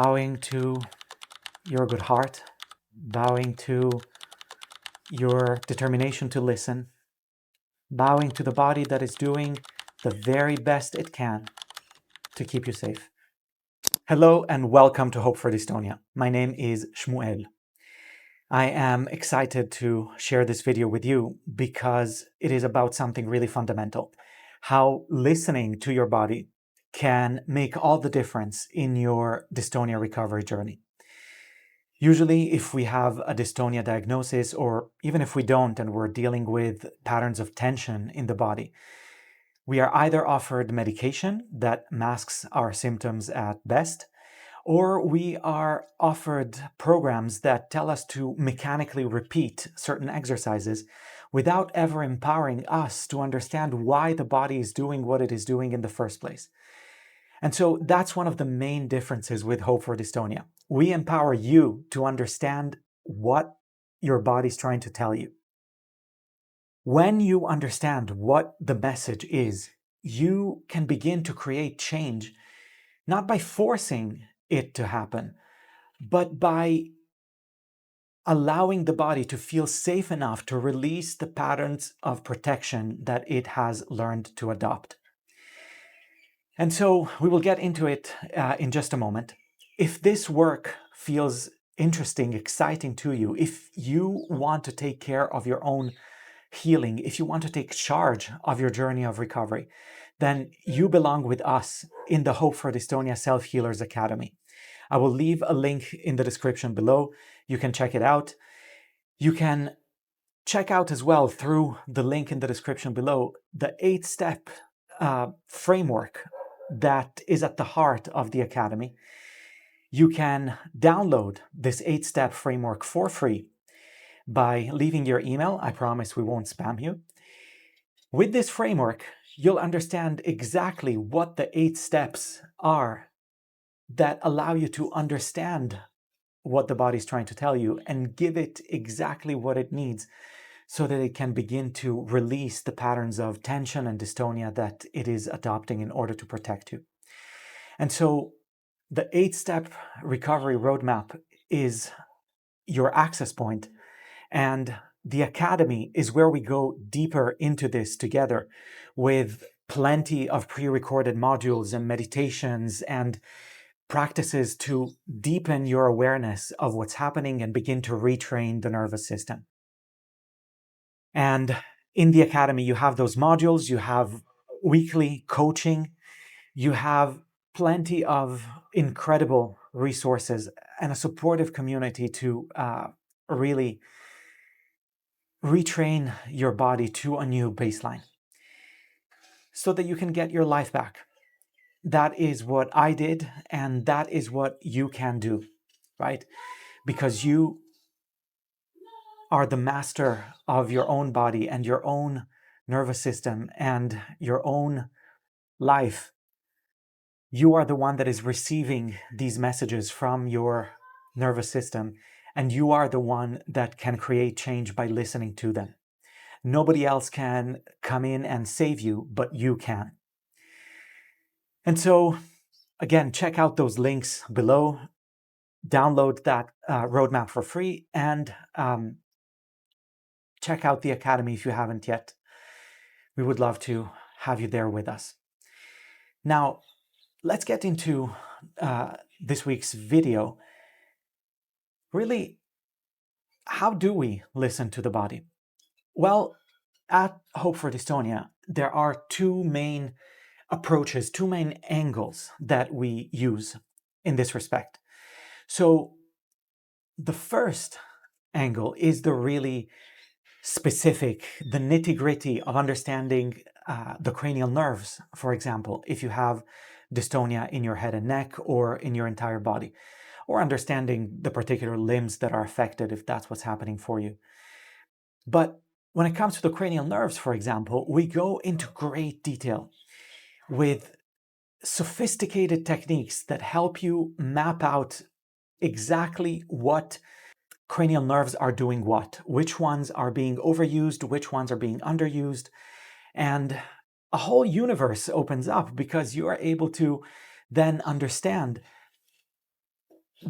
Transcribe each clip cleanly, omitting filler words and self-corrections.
bowing to your good heart, bowing to your determination to listen, bowing to the body that is doing the very best it can to keep you safe. Hello and welcome to Hope for Dystonia. My name is Shmuel. I am excited to share this video with you because it is about something really fundamental. How listening to your body can make all the difference in your dystonia recovery journey. Usually, if we have a dystonia diagnosis, or even if we don't and we're dealing with patterns of tension in the body, we are either offered medication that masks our symptoms at best, or we are offered programs that tell us to mechanically repeat certain exercises without ever empowering us to understand why the body is doing what it is doing in the first place. And so that's one of the main differences with Hope for Dystonia. We empower you to understand what your body's trying to tell you. When you understand what the message is, you can begin to create change, not by forcing it to happen, but by allowing the body to feel safe enough to release the patterns of protection that it has learned to adopt. And so we will get into it in just a moment. If this work feels interesting, exciting to you, if you want to take care of your own healing, if you want to take charge of your journey of recovery, then you belong with us in the Hope for Dystonia Self-Healers Academy. I will leave a link in the description below. You can check it out. You can check out as well through the link in the description below the 8-step framework that is at the heart of the Academy. You can download this 8-step framework for free by leaving your email. I promise we won't spam you. With this framework, you'll understand exactly what the 8 steps are that allow you to understand what the body's trying to tell you and give it exactly what it needs so that it can begin to release the patterns of tension and dystonia that it is adopting in order to protect you. And so the 8-step recovery roadmap is your access point, and the Academy is where we go deeper into this together with plenty of pre-recorded modules and meditations and practices to deepen your awareness of what's happening and begin to retrain the nervous system. And in the Academy, you have those modules, you have weekly coaching, you have plenty of incredible resources and a supportive community to really retrain your body to a new baseline so that you can get your life back. That is what I did, and that is what you can do, right? Because you are the master of your own body and your own nervous system and your own life. You are the one that is receiving these messages from your nervous system, and you are the one that can create change by listening to them. Nobody else can come in and save you, but you can. And so, again, check out those links below, download that roadmap for free, and check out the Academy if you haven't yet. We would love to have you there with us. Now, let's get into this week's video. Really, how do we listen to the body? Well, at Hope for Dystonia, there are 2 main approaches, 2 main angles that we use in this respect. So the first angle is the really specific, the nitty-gritty of understanding the cranial nerves, for example, if you have dystonia in your head and neck or in your entire body, or understanding the particular limbs that are affected if that's what's happening for you. But when it comes to the cranial nerves, for example, we go into great detail with sophisticated techniques that help you map out exactly what cranial nerves are doing what, which ones are being overused, which ones are being underused, and a whole universe opens up because you are able to then understand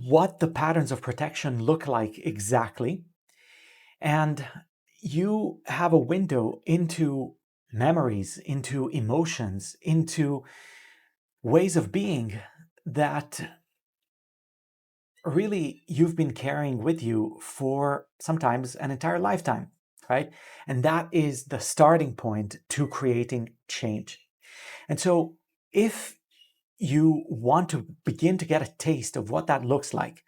what the patterns of protection look like exactly. And you have a window into memories, into emotions, into ways of being that really you've been carrying with you for sometimes an entire lifetime, right? And that is the starting point to creating change. And so if you want to begin to get a taste of what that looks like,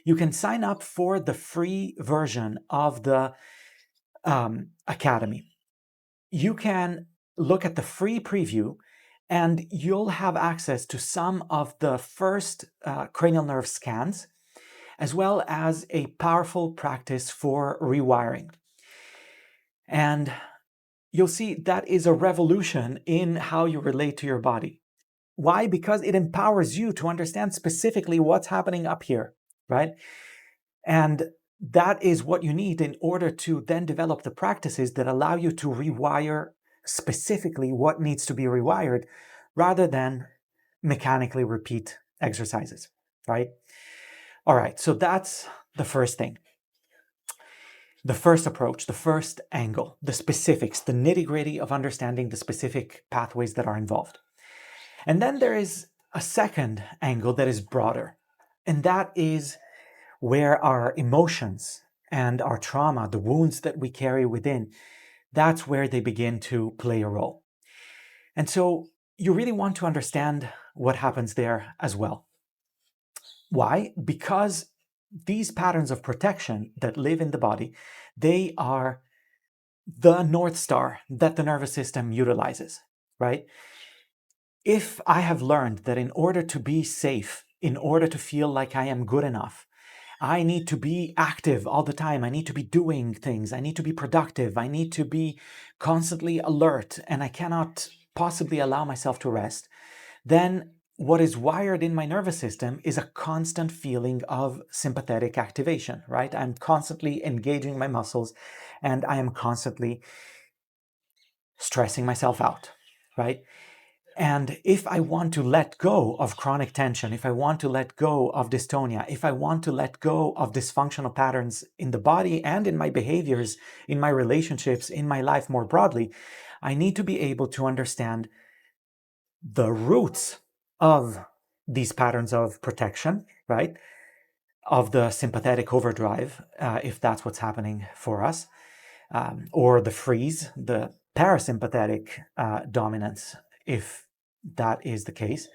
you can sign up for the free version of the Academy. You can look at the free preview and you'll have access to some of the first cranial nerve scans, as well as a powerful practice for rewiring. And you'll see that is a revolution in how you relate to your body. Why? Because it empowers you to understand specifically what's happening up here, right? And that is what you need in order to then develop the practices that allow you to rewire specifically what needs to be rewired rather than mechanically repeat exercises, right? All right, so that's the first thing. The first approach, the first angle, the specifics, the nitty-gritty of understanding the specific pathways that are involved. And then there is a second angle that is broader, and that is where our emotions and our trauma, the wounds that we carry within, that's where they begin to play a role. And so you really want to understand what happens there as well. Why? Because these patterns of protection that live in the body, they are the North Star that the nervous system utilizes, right? If I have learned that in order to be safe, in order to feel like I am good enough, I need to be active all the time. I need to be doing things. I need to be productive. I need to be constantly alert, and I cannot possibly allow myself to rest. Then what is wired in my nervous system is a constant feeling of sympathetic activation, right? I'm constantly engaging my muscles and I am constantly stressing myself out, right? And if I want to let go of chronic tension, if I want to let go of dystonia, if I want to let go of dysfunctional patterns in the body and in my behaviors, in my relationships, in my life more broadly, I need to be able to understand the roots of these patterns of protection, right? Of the sympathetic overdrive, if that's what's happening for us, or the freeze, the parasympathetic dominance, if that is the case.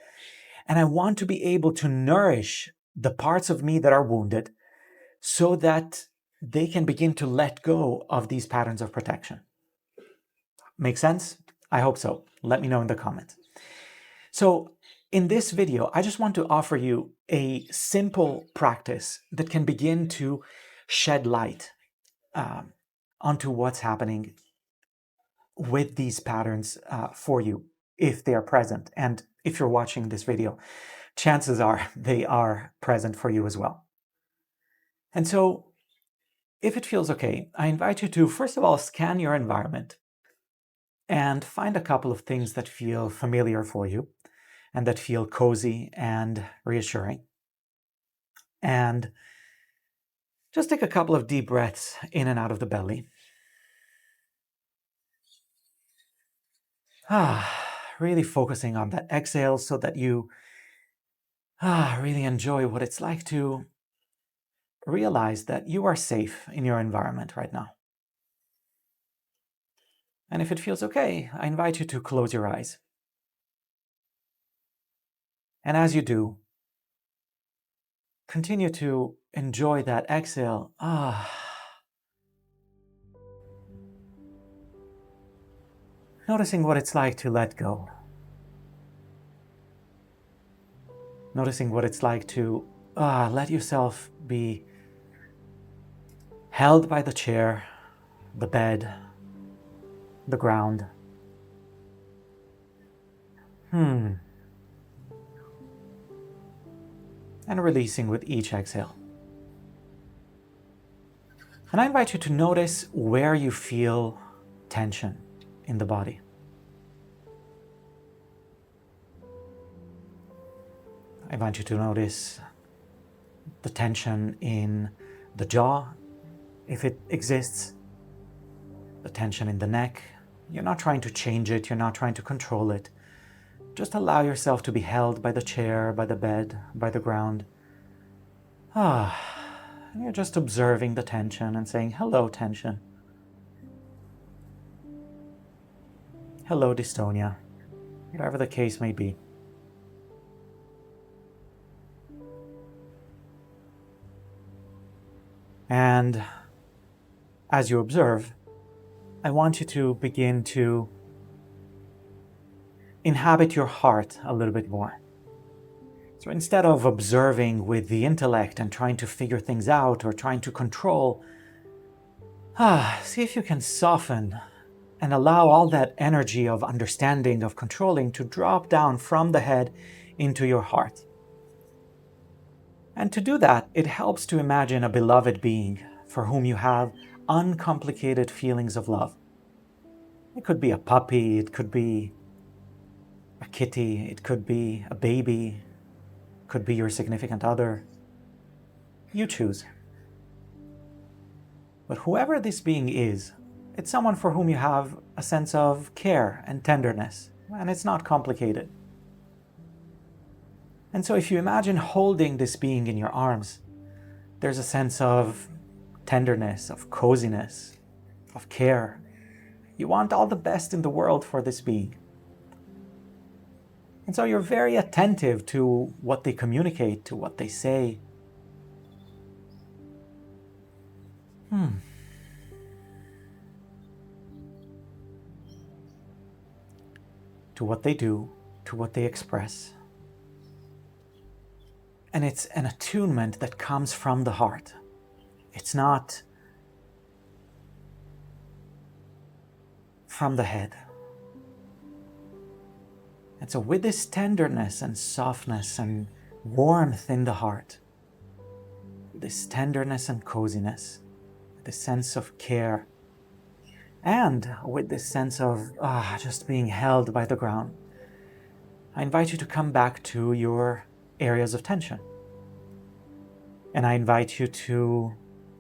And I want to be able to nourish the parts of me that are wounded so that they can begin to let go of these patterns of protection. Make sense? I hope so. Let me know in the comments. So in this video, I just want to offer you a simple practice that can begin to shed light onto what's happening with these patterns for you, if they are present. And if you're watching this video, chances are they are present for you as well. And so if it feels okay, I invite you to, first of all, scan your environment and find a couple of things that feel familiar for you and that feel cozy and reassuring. And just take a couple of deep breaths in and out of the belly. Really focusing on that exhale so that you really enjoy what it's like to realize that you are safe in your environment right now. And if it feels okay, I invite you to close your eyes. And as you do, continue to enjoy that exhale. Noticing what it's like to let go. Noticing what it's like to let yourself be held by the chair, the bed, the ground. And releasing with each exhale. And I invite you to notice where you feel tension in the body. I invite you to notice the tension in the jaw, if it exists, the tension in the neck. You're not trying to change it, you're not trying to control it. Just allow yourself to be held by the chair, by the bed, by the ground. You're just observing the tension and saying, hello, tension. Hello, dystonia. Whatever the case may be. And as you observe, I want you to begin to inhabit your heart a little bit more. So instead of observing with the intellect and trying to figure things out or trying to control, see if you can soften and allow all that energy of understanding, of controlling, to drop down from the head into your heart. And to do that, it helps to imagine a beloved being for whom you have uncomplicated feelings of love. It could be a puppy, it could be a kitty, it could be a baby, it could be your significant other. You choose. But whoever this being is, it's someone for whom you have a sense of care and tenderness, and it's not complicated. And so if you imagine holding this being in your arms, there's a sense of tenderness, of coziness, of care. You want all the best in the world for this being. And so you're very attentive to what they communicate, to what they say. To what they do, to what they express. And it's an attunement that comes from the heart. It's not from the head. And so with this tenderness and softness and warmth in the heart, this tenderness and coziness, this sense of care, and with this sense of just being held by the ground, I invite you to come back to your areas of tension. And I invite you to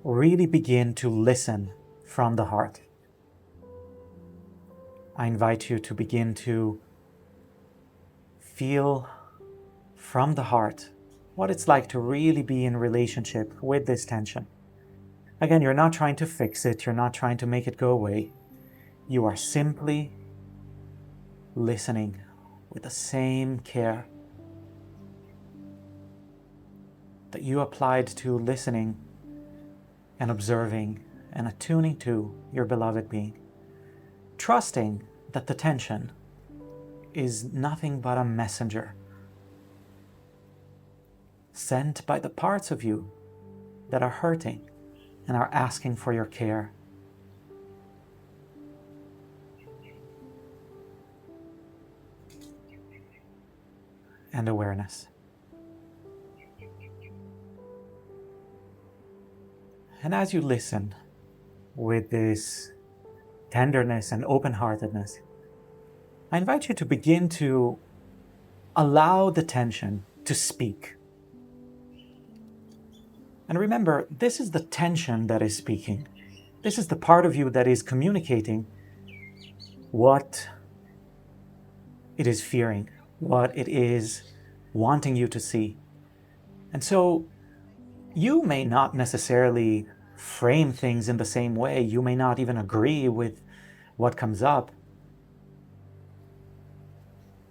really begin to listen from the heart. I invite you to begin to feel from the heart what it's like to really be in relationship with this tension. Again, you're not trying to fix it, you're not trying to make it go away. You are simply listening with the same care that you applied to listening and observing and attuning to your beloved being, trusting that the tension is nothing but a messenger sent by the parts of you that are hurting and are asking for your care. And awareness. And as you listen with this tenderness and open-heartedness, I invite you to begin to allow the tension to speak. And remember, this is the tension that is speaking. This is the part of you that is communicating what it is fearing, what it is wanting you to see. And so you may not necessarily frame things in the same way. You may not even agree with what comes up.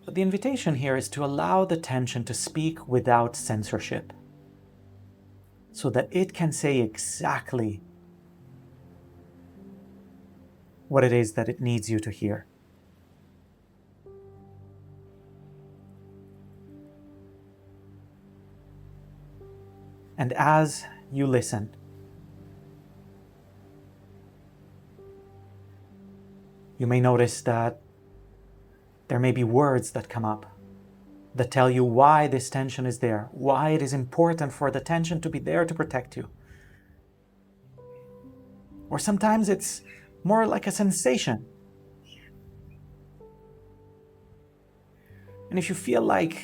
But the invitation here is to allow the tension to speak without censorship, so that it can say exactly what it is that it needs you to hear. And as you listen, you may notice that there may be words that come up that tell you why this tension is there, why it is important for the tension to be there to protect you. Or sometimes it's more like a sensation. And if you feel like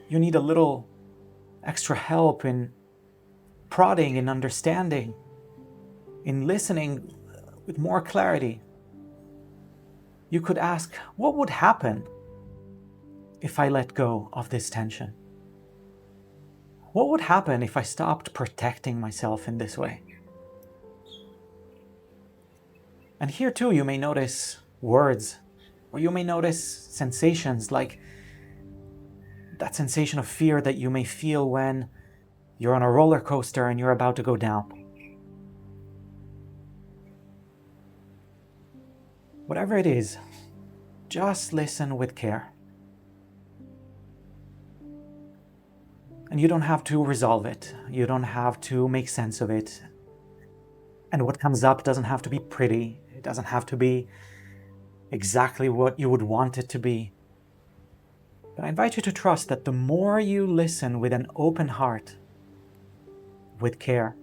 you need a little extra help in prodding, in understanding, in listening with more clarity, you could ask, what would happen if I let go of this tension? What would happen if I stopped protecting myself in this way? And here too, you may notice words, or you may notice sensations like that sensation of fear that you may feel when you're on a roller coaster and you're about to go down. Whatever it is, just listen with care. And you don't have to resolve it. You don't have to make sense of it. And what comes up doesn't have to be pretty. It doesn't have to be exactly what you would want it to be. But I invite you to trust that the more you listen with an open heart, with care,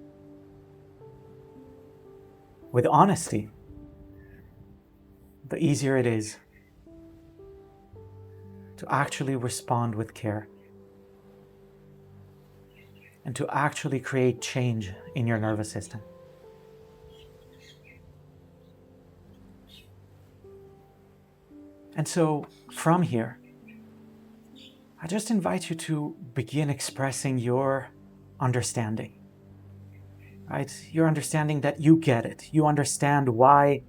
with honesty, the easier it is to actually respond with care and to actually create change in your nervous system. And so from here, I just invite you to begin expressing your understanding, right? Your understanding that you get it. You understand why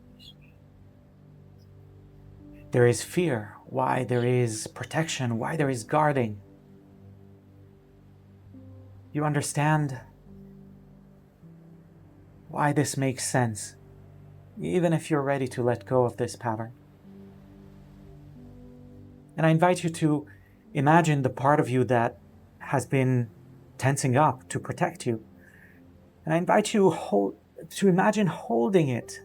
there is fear, why there is protection, why there is guarding. You understand why this makes sense, even if you're ready to let go of this pattern. And I invite you to imagine the part of you that has been tensing up to protect you. And I invite you to imagine holding it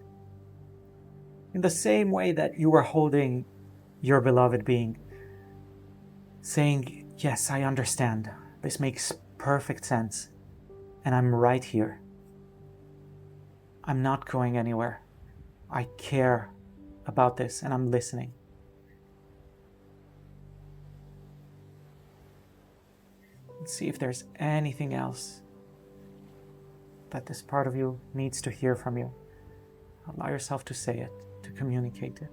in the same way that you were holding your beloved being, saying, yes, I understand. This makes perfect sense. And I'm right here. I'm not going anywhere. I care about this and I'm listening. Let's see if there's anything else that this part of you needs to hear from you. Allow yourself to say it, to communicate it.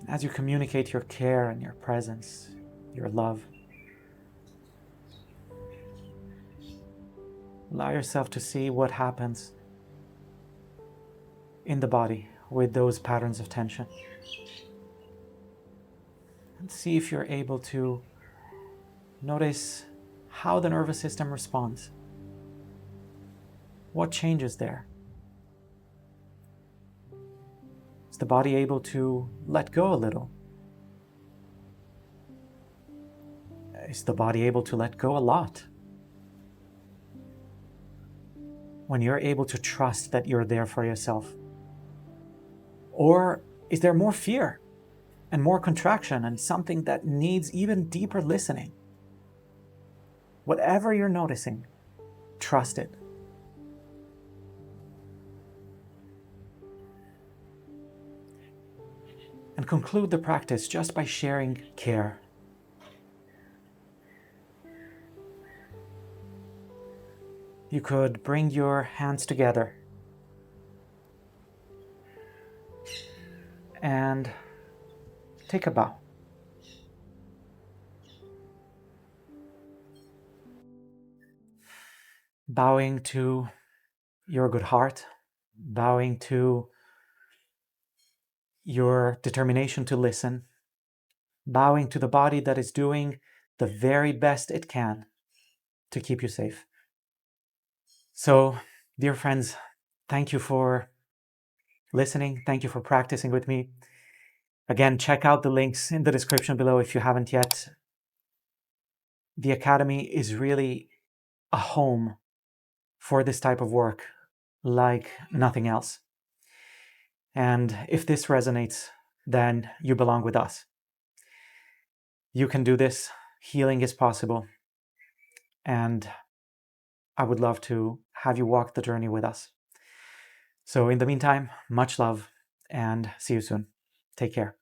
As you communicate your care and your presence, your love, allow yourself to see what happens in the body with those patterns of tension. And see if you're able to notice how the nervous system responds. What changes there? Is the body able to let go a little? Is the body able to let go a lot? When you're able to trust that you're there for yourself? Or is there more fear and more contraction and something that needs even deeper listening? Whatever you're noticing, trust it. And conclude the practice just by sharing care. You could bring your hands together and take a bow. Bowing to your good heart, bowing to your determination to listen, bowing to the body that is doing the very best it can to keep you safe. So, dear friends, thank you for listening. Thank you for practicing with me. Again, check out the links in the description below if you haven't yet. The Academy is really a home for this type of work like nothing else. And if this resonates, then you belong with us. You can do this. Healing is possible. And I would love to have you walk the journey with us. So in the meantime, much love and see you soon. Take care.